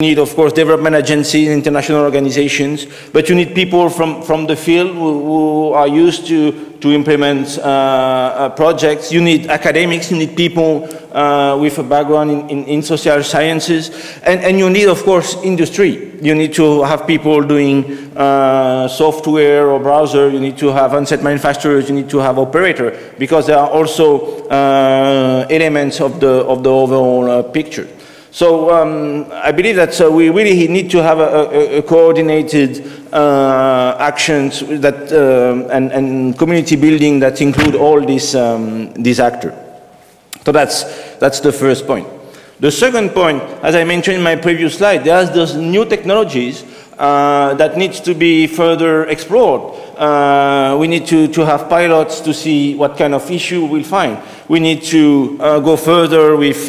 need, of course, development agencies, international organizations, but you need people from the field who are used to implement projects. You need academics, you need people with a background in social sciences, and you need, of course, industry. You need to have people doing software or browser, you need to have handset manufacturers, you need to have operator, because there are also elements of the overall picture. So I believe that we really need to have a coordinated actions that and community building that include all these actors. So that's the first point. The second point, as I mentioned in my previous slide, there's those new technologies that needs to be further explored. We need to have pilots to see what kind of issue we'll find. We need to go further with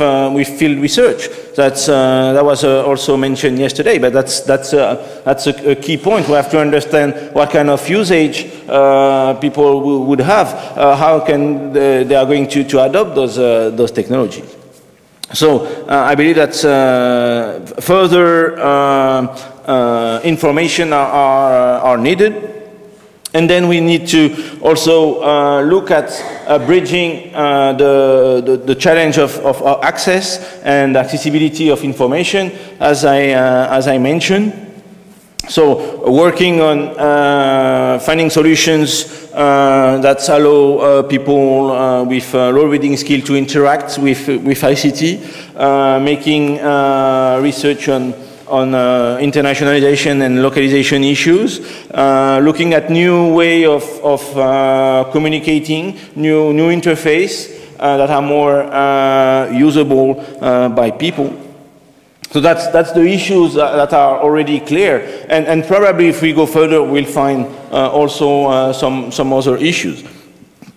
field research. That was also mentioned yesterday, but that's a key point. We have to understand what kind of usage people would have, how can they are going to adopt those technologies. So I believe that further information are needed. And then we need to also look at bridging the challenge of access and accessibility of information, as I mentioned. So working on finding solutions that allow people with low reading skill to interact with ICT, making research on internationalization and localization issues, looking at new way of communicating, new interface that are more usable by people. So that's the issues that are already clear, and probably if we go further, we'll find also some other issues.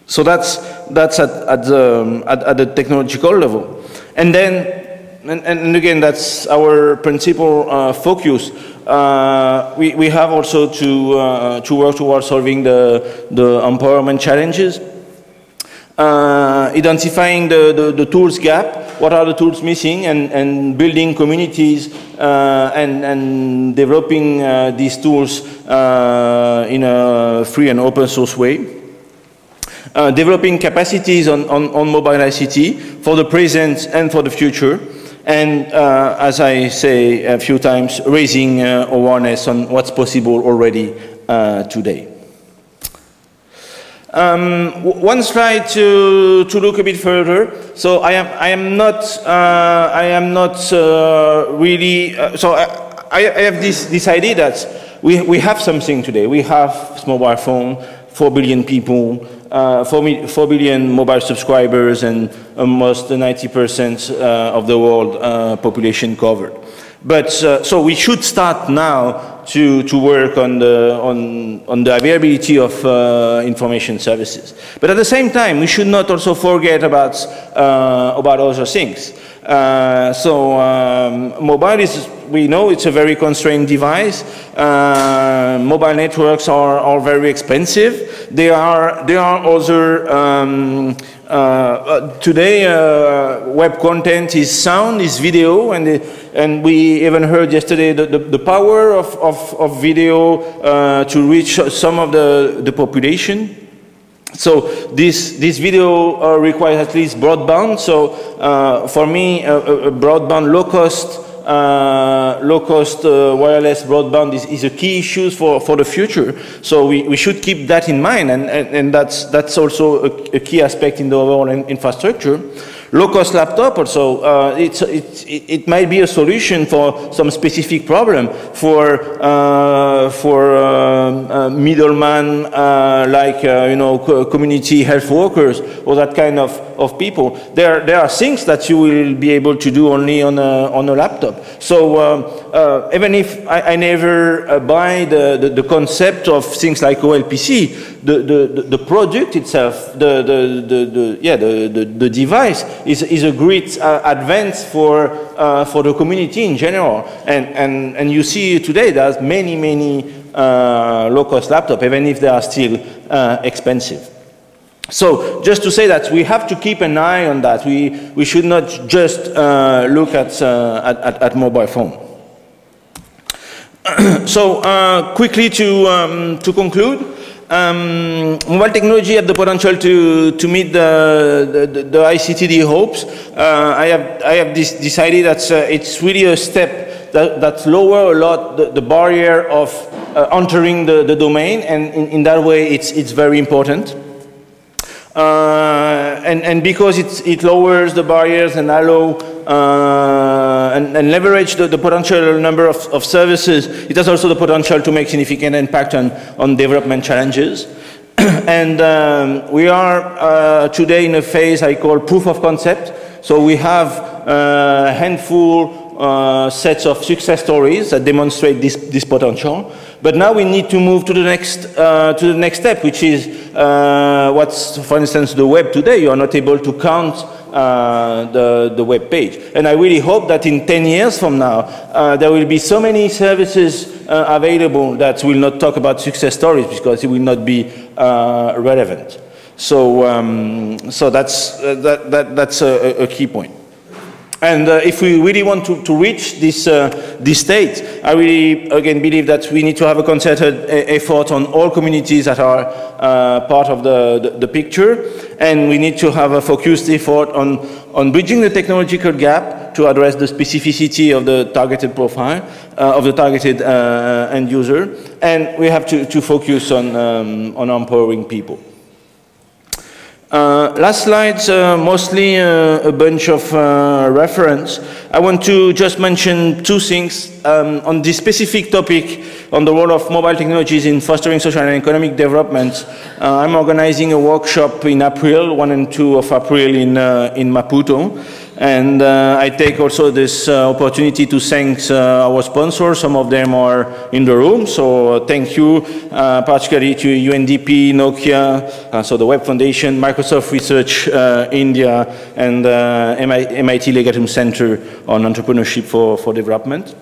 So that's at the technological level, and then. And again, that's our principal focus. We have also to work towards solving the empowerment challenges, identifying the tools gap, what are the tools missing, and building communities and developing these tools in a free and open source way. Developing capacities on mobile ICT for the present and for the future. And as I say a few times, raising awareness on what's possible already today. One slide to look a bit further. So I am not really. So I have this idea that we have something today. We have mobile phone, 4 billion people. 4 billion mobile subscribers and almost 90% of the world population covered. But so we should start now to work on the availability of information services. But at the same time, we should not also forget about other things. Mobile is, we know it's a very constrained device. Mobile networks are very expensive. There are other today web content is sound, is video, and we even heard yesterday the power of video to reach some of the population. So this video requires at least broadband. So for me, a broadband low cost wireless broadband is a key issue for the future. So we should keep that in mind, and that's also a key aspect in the overall infrastructure. Low-cost laptop also, it might be a solution for some specific problem for middleman like community health workers or that kind of people. There are things that you will be able to do only on a laptop. So even if I never buy the concept of things like OLPC, the product itself, the device is a great advance for the community in general. And you see today there's many low-cost laptops, even if they are still expensive. So just to say that we have to keep an eye on that. We should not just look at mobile phone. So quickly to conclude, mobile technology has the potential to meet the ICTD hopes. I have decided that it's really a step that lower a lot the barrier of entering the domain, and in that way it's very important. And because it lowers the barriers and allow and leverage the potential number of services, it has also the potential to make significant impact on development challenges. And we are today in a phase I call proof of concept. So we have a handful sets of success stories that demonstrate this potential. But now we need to move to the next step, which is what's, for instance, the web today. You are not able to count the web page. And I really hope that in 10 years from now, there will be so many services available that will not talk about success stories because it will not be relevant. So, so that's a key point. And if we really want to reach this state, I really, again, believe that we need to have a concerted effort on all communities that are part of the picture. And we need to have a focused effort on bridging the technological gap to address the specificity of the targeted profile, of the targeted end user. And we have to focus on empowering people. Last slides, mostly a bunch of reference. I want to just mention two things on this specific topic on the role of mobile technologies in fostering social and economic development. I'm organizing a workshop in April, 1 and 2 of April in Maputo. And I take also this opportunity to thank our sponsors. Some of them are in the room, so thank you, particularly to UNDP, Nokia, so the Web Foundation, Microsoft Research India, and MIT Legatum Center on Entrepreneurship for Development.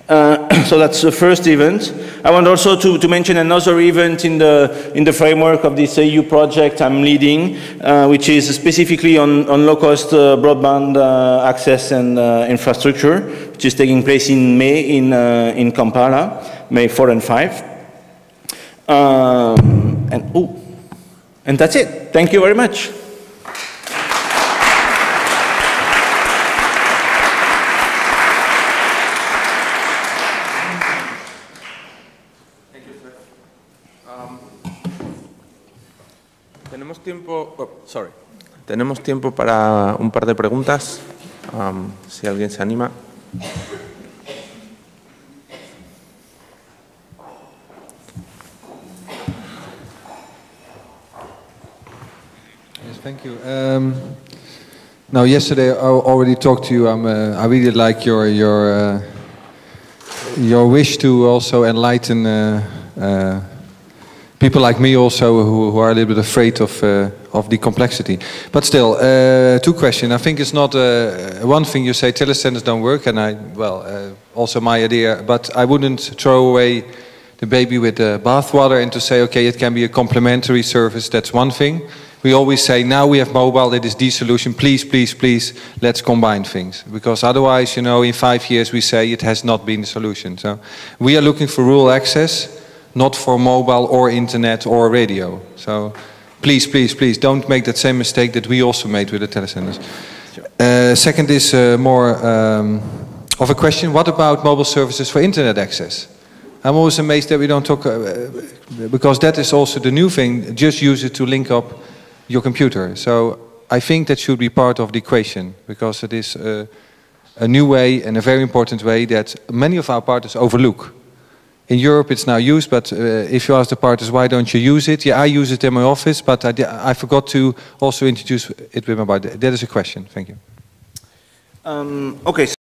So that's the first event. I want also to mention another event in the framework of this EU project I'm leading, which is specifically on low-cost broadband access and infrastructure, which is taking place in May in Kampala, May 4 and 5. And that's it. Thank you very much. Tenemos tiempo para un par de preguntas, si alguien se anima. Yes, thank you. Now, yesterday I already talked to you. I really like your wish to also enlighten people like me also who are a little bit afraid of the complexity. But still, two questions. I think it's not one thing you say telecenters don't work, and also my idea, but I wouldn't throw away the baby with the bathwater and to say, okay, it can be a complementary service. That's one thing. We always say, now we have mobile, that is the solution. Please, please, please, let's combine things. Because otherwise, you know, in 5 years we say it has not been the solution. So we are looking for rural access, not for mobile or internet or radio. So please, please, please don't make that same mistake that we also made with the telecenters. Sure. Second is more of a question. What about mobile services for internet access? I'm always amazed that we don't talk, because that is also the new thing. Just use it to link up your computer. So I think that should be part of the equation, because it is a new way and a very important way that many of our partners overlook. In Europe it's now used, but if you ask the partners, why don't you use it? Yeah, I use it in my office, but I forgot to also introduce it with my body. That is a question. Thank you. Okay.